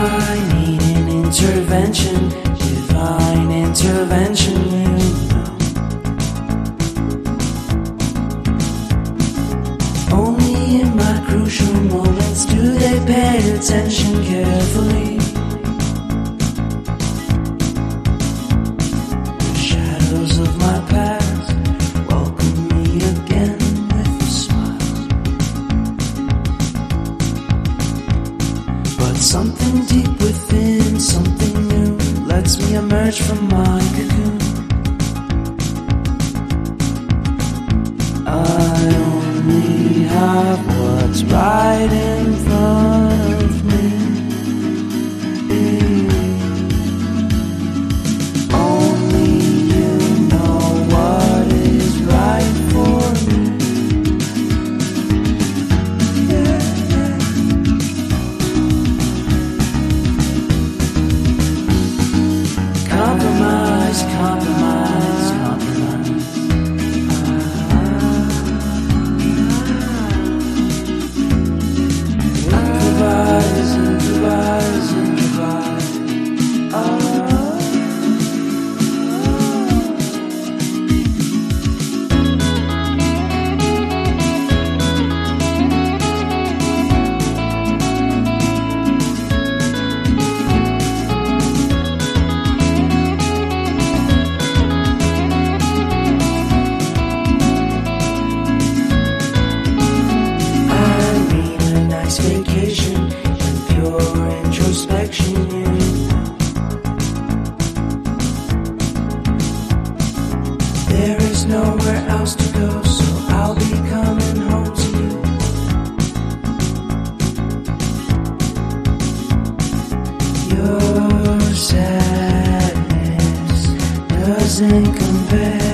I need an intervention, divine intervention, you know. Only in my crucial moments do they pay attention carefully. The shadows of my past welcome me again with a smile. But something deep within, something new, lets me emerge from my cocoon. I only have what's right in front of me. Only you know what is right for me. Compromise, compromise, compromise. Improvise, improvise, improvise. Vacation and pure introspection, you know. There is nowhere else to go, so I'll be coming home to you. Your sadness doesn't compare